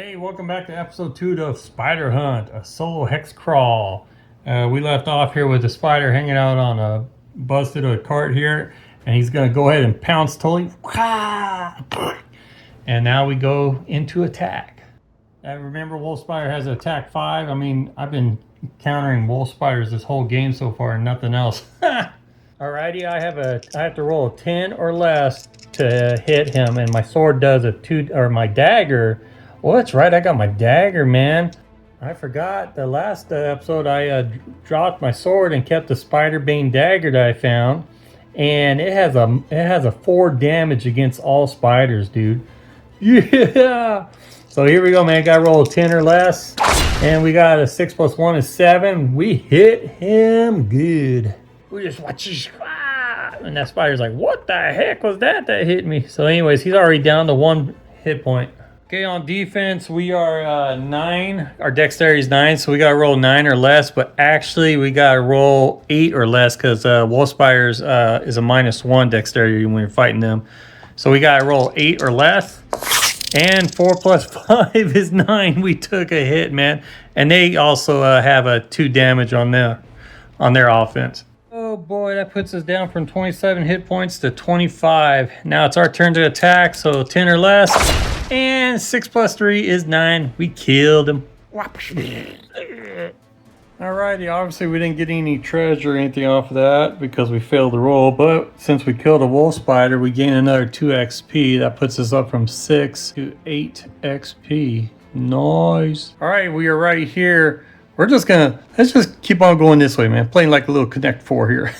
Hey, welcome back to episode 2 of Spider Hunt, a solo hex crawl. We left off here with the spider hanging out on a busted cart here, and he's going to go ahead and pounce totally. And now we go into attack. Remember, wolf spider has attack 5. I mean, I've been countering wolf spiders this whole game so far and nothing else. Alrighty, I have to roll a 10 or less to hit him, and my sword does a 2, or my dagger. Well, that's right. I got my dagger, man. I forgot the last episode I dropped my sword and kept the spider bane dagger that I found, and it has a 4 damage against all spiders, dude. Yeah. So here we go, man. Got to roll a 10 or less, and we got a 6 + 1 is 7. We hit him good. We just watch this, and that spider's like, "What the heck was that hit me?" So, anyways, he's already down to 1 hit point. Okay, on defense, we are 9. Our dexterity is 9, so we got to roll 9 or less. But actually, we got to roll 8 or less because wolf spiders is a -1 dexterity when you're fighting them. So we got to roll 8 or less. And 4 + 5 is 9. We took a hit, man. And they also have a 2 damage on their offense. Oh boy, that puts us down from 27 hit points to 25. Now it's our turn to attack, so 10 or less. And 6 + 3 is 9. We killed him. Alrighty, obviously we didn't get any treasure or anything off of that because we failed the roll. But since we killed a wolf spider, we gain another 2 XP. That puts us up from 6 to 8 XP. Nice. Alright, we are right here. Let's just keep on going this way, man. Playing like a little Connect 4 here.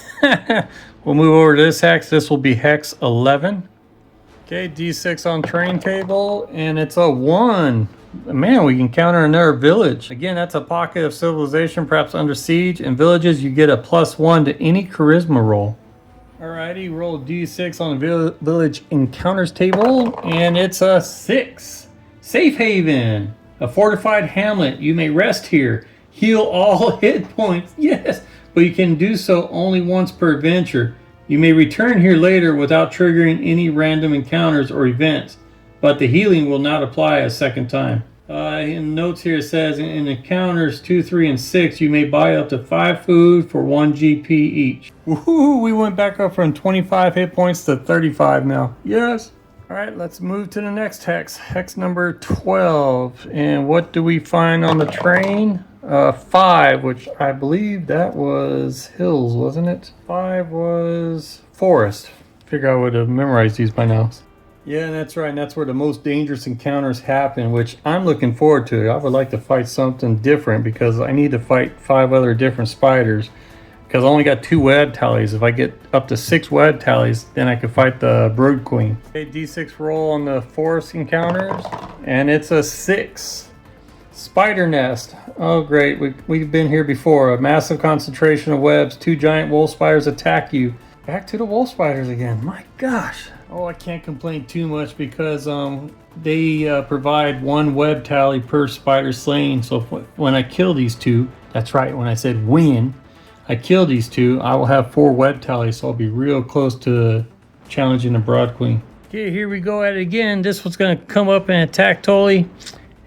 We'll move over to this hex. This will be hex 11. Okay, D6 on train table, and it's a 1. Man, we can counter another village. Again, that's a pocket of civilization, perhaps under siege. In villages, you get a +1 to any charisma roll. Alrighty, roll D6 on the village encounters table, and it's a 6. Safe haven, a fortified hamlet. You may rest here. Heal all hit points. Yes, but you can do so only once per adventure. You may return here later without triggering any random encounters or events, but the healing will not apply a second time. In notes here it says, in encounters 2, 3, and 6, you may buy up to 5 food for 1 GP each. Woohoo! We went back up from 25 hit points to 35 now. Yes! Alright, let's move to the next hex. Hex number 12. And what do we find on the train? 5, which I believe that was hills, wasn't it? 5 was forest. Figure I would have memorized these by now. Yeah, that's right. And that's where the most dangerous encounters happen, which I'm looking forward to. I would like to fight something different because I need to fight 5 other different spiders. Because I only got 2 web tallies. If I get up to 6 web tallies, then I can fight the Brood Queen. Okay, D6 roll on the forest encounters, and it's a 6. Spider nest. Oh great, we've been here before. A massive concentration of webs. 2 giant wolf spiders attack you. Back to the wolf spiders again. My gosh. Oh, I can't complain too much because they provide 1 web tally per spider slain. So when I kill these 2, that's right, when I said when I kill these 2, I will have 4 web tallies. So I'll be real close to challenging the Brood Queen. Okay, here we go at it again. This one's going to come up and attack Tully.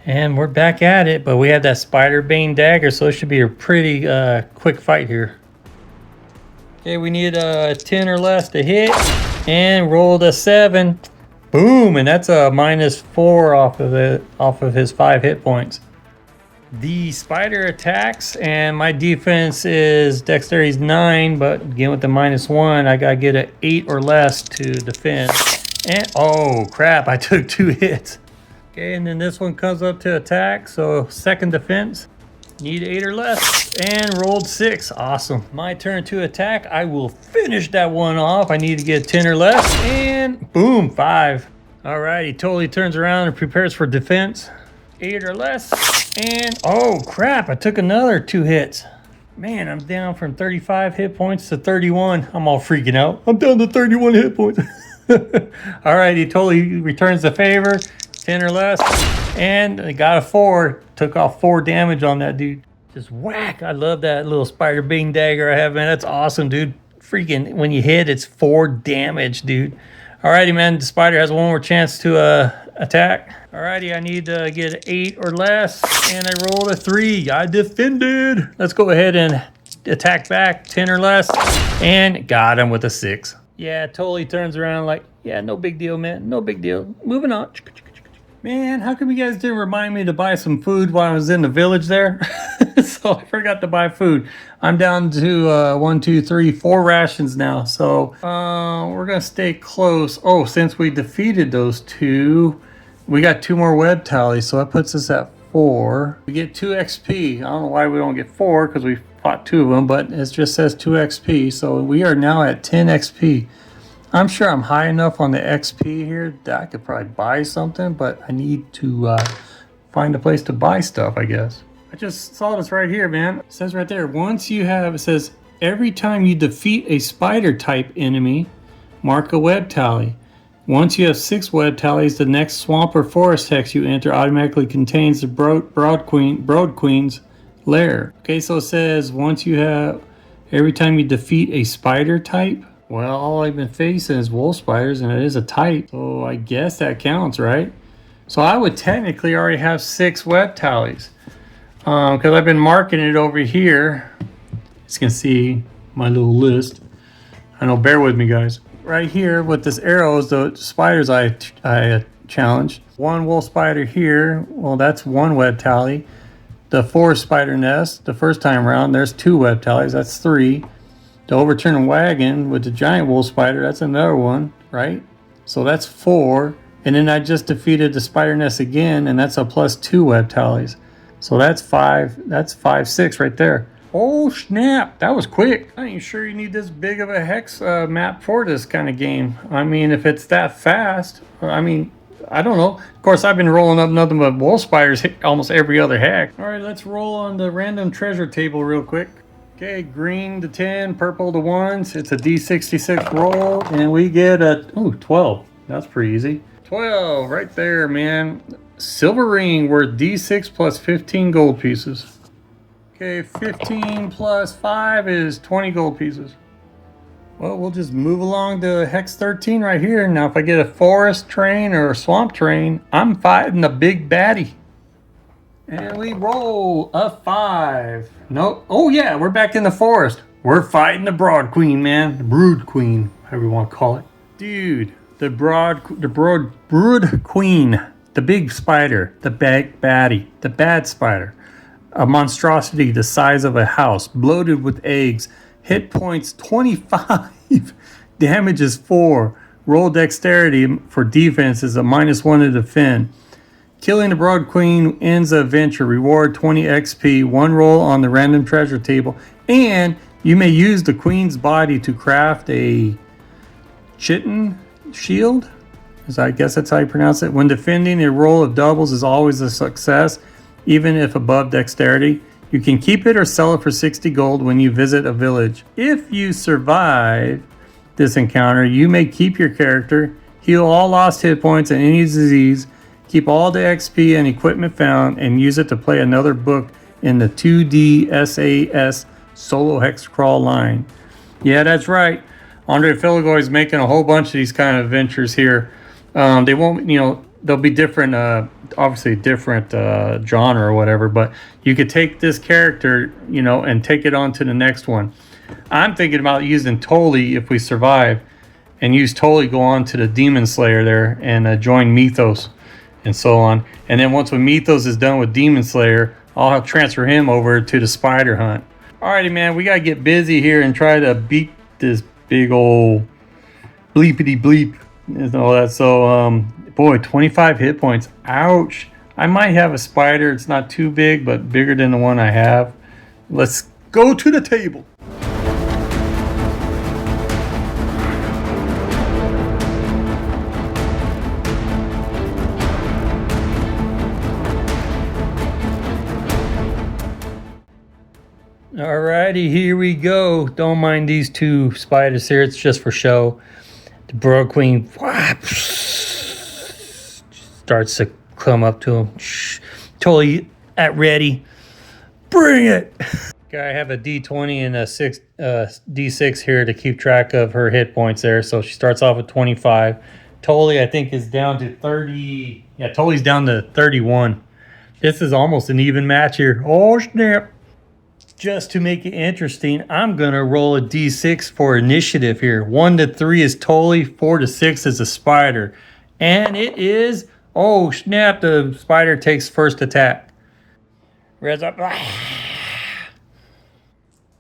And we're back at it, but we have that spider bane dagger, so it should be a pretty quick fight here. Okay, we need a 10 or less to hit, and rolled a 7. Boom, and that's a -4 off of his 5 hit points. The spider attacks, and my defense is dexterity is 9, but again with the -1, I gotta get an 8 or less to defend. And oh crap, I took 2 hits. Okay, and then this one comes up to attack, so second defense. Need 8 or less, and rolled 6. Awesome. My turn to attack. I will finish that one off. I need to get 10 or less, and boom, 5. Alright, he totally turns around and prepares for defense. 8 or less, and oh crap, I took another 2 hits. Man, I'm down from 35 hit points to 31. I'm all freaking out. I'm down to 31 hit points. Alright, he totally returns the favor. 10 or less, and I got a 4. Took off 4 damage on that dude. Just whack. I love that little spider bane dagger I have, man. That's awesome, dude. Freaking, when you hit, it's 4 damage, dude. Alrighty, man. The spider has one more chance to attack. Alrighty, I need to get 8 or less, and I rolled a 3. I defended. Let's go ahead and attack back, 10 or less, and got him with a 6. Yeah, totally turns around like, yeah, no big deal, man. No big deal. Moving on. Man, how come you guys didn't remind me to buy some food while I was in the village there? So I forgot to buy food. I'm down to 1, 2, 3, 4 rations now. So we're going to stay close. Oh, since we defeated those 2, we got 2 more web tallies. So that puts us at 4. We get 2 XP. I don't know why we don't get 4 because we fought 2 of them, but it just says 2 XP. So we are now at 10 XP. I'm sure I'm high enough on the XP here that I could probably buy something, but I need to find a place to buy stuff, I guess. I just saw this right here, man. It says right there, once you have, it says, every time you defeat a spider type enemy, mark a web tally. Once you have 6 web tallies, the next swamp or forest hex you enter automatically contains the Broad Queen's lair. Okay, so it says once you have, every time you defeat a spider type. Well, all I've been facing is wolf spiders, and it is a type, so I guess that counts, right? So I would technically already have 6 web tallies, because I've been marking it over here. As you can see, my little list. I know, bear with me, guys. Right here with this arrow is the spiders I challenged. 1 wolf spider here, well, that's 1 web tally. The forest spider nest, the first time around, there's 2 web tallies, that's 3. The overturned wagon with the giant wolf spider, that's another 1, right? So that's 4. And then I just defeated the spider nest again, and that's a +2 web tallies. So that's 5. That's 5, 6 right there. Oh snap, that was quick. I ain't sure you need this big of a hex map for this kind of game. I mean, if it's that fast, I mean, I don't know. Of course, I've been rolling up nothing but wolf spiders almost every other hack. All right, let's roll on the random treasure table real quick. Okay, green to 10, purple to 1s. It's a D66 roll, and we get a, 12. That's pretty easy. 12, right there, man. Silver ring worth D6 plus 15 gold pieces. Okay, 15 plus 5 is 20 gold pieces. Well, we'll just move along to Hex 13 right here. Now, if I get a forest train or a swamp train, I'm fighting the big baddie. And we roll a 5. Nope. Oh yeah, we're back in the forest. We're fighting the Broad Queen, man. The Brood Queen, however you want to call it. Dude, the Brood Queen, the big spider, the big baddie, the bad spider. A monstrosity the size of a house, bloated with eggs. Hit points 25. Damage is 4. Roll dexterity for defense is a -1 to defend. Killing the Broad Queen ends the adventure. Reward 20 XP, 1 roll on the random treasure table, and you may use the Queen's body to craft a chitin shield. I guess that's how you pronounce it. When defending, a roll of doubles is always a success, even if above dexterity. You can keep it or sell it for 60 gold when you visit a village. If you survive this encounter, you may keep your character, heal all lost hit points and any disease, keep all the XP and equipment found, and use it to play another book in the 2D SAS solo Hexcrawl line. Yeah, that's right. Andre Filigoy is making a whole bunch of these kind of adventures here. They won't, they'll be different, obviously different genre or whatever, but you could take this character, and take it on to the next one. I'm thinking about using Toli if we survive, and use Toli, go on to the Demon Slayer there, and join Mythos and so on. And then once when Mythos is done with Demon Slayer, I'll transfer him over to the Spider Hunt. Alrighty, man, we gotta get busy here and try to beat this big old bleepity bleep and all that. So, boy, 25 hit points. Ouch. I might have a spider. It's not too big, but bigger than the one I have. Let's go to the table. Alrighty, here we go. Don't mind these 2 spiders here. It's just for show. The Broad Queen starts to come up to him. Totally at ready. Bring it. Okay, I have a D20 and a D6 here to keep track of her hit points there. So she starts off with 25. Totally, I think, is down to 30. Yeah, Totally down to 31. This is almost an even match here. Oh, snap. Just to make it interesting, I'm going to roll a d6 for initiative here. 1 to 3 is Totally, 4 to 6 is a spider. And it is, oh, snap, the spider takes first attack. Res up.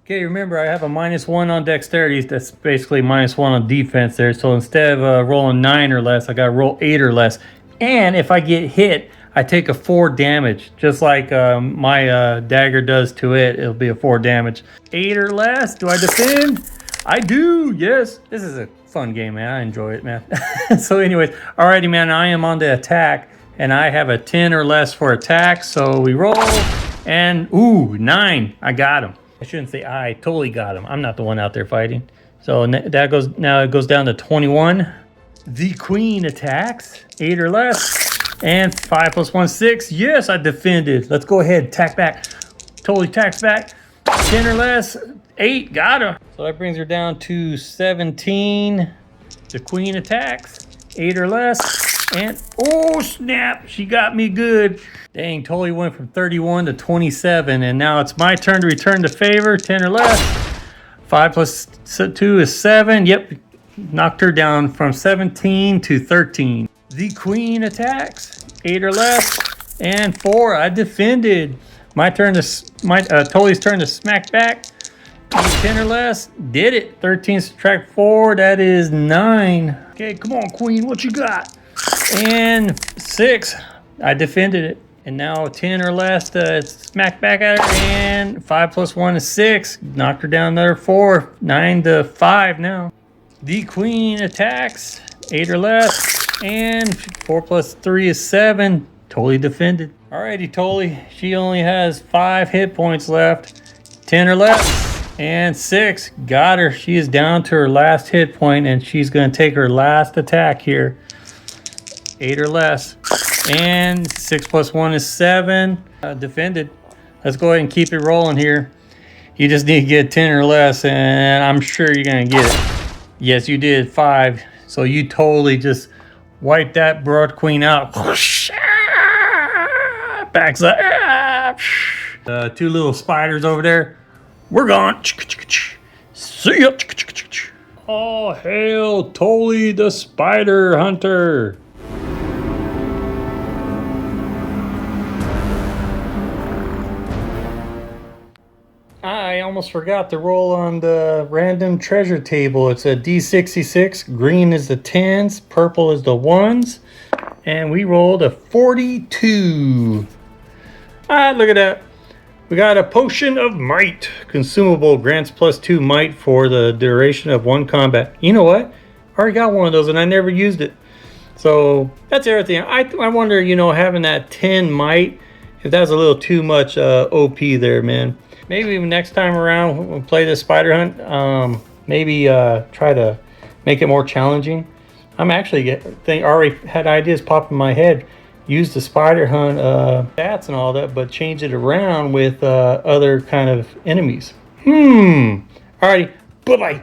Okay, remember I have a -1 on dexterity. That's basically -1 on defense there. So instead of rolling 9 or less, I got to roll 8 or less. And if I get hit, I take a 4 damage. Just like my dagger does to it, it'll be a 4 damage. 8 or less, do I defend? I do, yes. This is a fun game, man. I enjoy it, man. So anyways, alrighty, man, I am on the attack. And I have a 10 or less for attack. So we roll, and ooh, 9. I got him. I shouldn't say I totally got him. I'm not the one out there fighting. So that goes, now it goes down to 21. The queen attacks, 8 or less, and 5 + 1, 6. Yes, I defended. Let's go ahead, attack back. Totally attacks back, 10 or less, 8, got her. So that brings her down to 17. The queen attacks, 8 or less, and oh snap, she got me good. Dang, totally went from 31 to 27, and now it's my turn to return to favor, 10 or less. 5 + 2 is 7. Yep, knocked her down from 17 to 13. The queen attacks, 8 or less, and 4. I defended. My turn to Totally turn to smack back. 10 or less, did it. 13 subtract 4, that is 9. Okay, come on, queen, what you got? And 6. I defended it. And now 10 or less to smack back at her, and 5 + 1 is 6. Knocked her down another 4. 9 to 5 now. The queen attacks, 8 or less, and 4 + 3 is 7. Totally defended. Alrighty, Totally. She only has 5 hit points left. 10 or less, and 6. Got her. She is down to her last hit point, and she's going to take her last attack here. 8 or less. And 6 + 1 is 7. Defended. Let's go ahead and keep it rolling here. You just need to get 10 or less, and I'm sure you're going to get it. Yes, you did 5. So you totally just wiped that broad queen out. Backs up. 2 little spiders over there. We're gone. See ya. Oh, hail Totally the spider hunter. I almost forgot to roll on the random treasure table. It's a D66. Green is the 10s. Purple is the 1s. And we rolled a 42. Alright, look at that. We got a potion of might. Consumable, grants +2 might for the duration of 1 combat. You know what? I already got one of those and I never used it. So that's everything. I wonder, you know, having that 10 might, if that's a little too much OP there, man. Maybe next time around when we play this spider hunt, maybe try to make it more challenging. I'm actually already had ideas pop in my head. Use the spider hunt stats and all that, but change it around with other kind of enemies. Alrighty, bye-bye.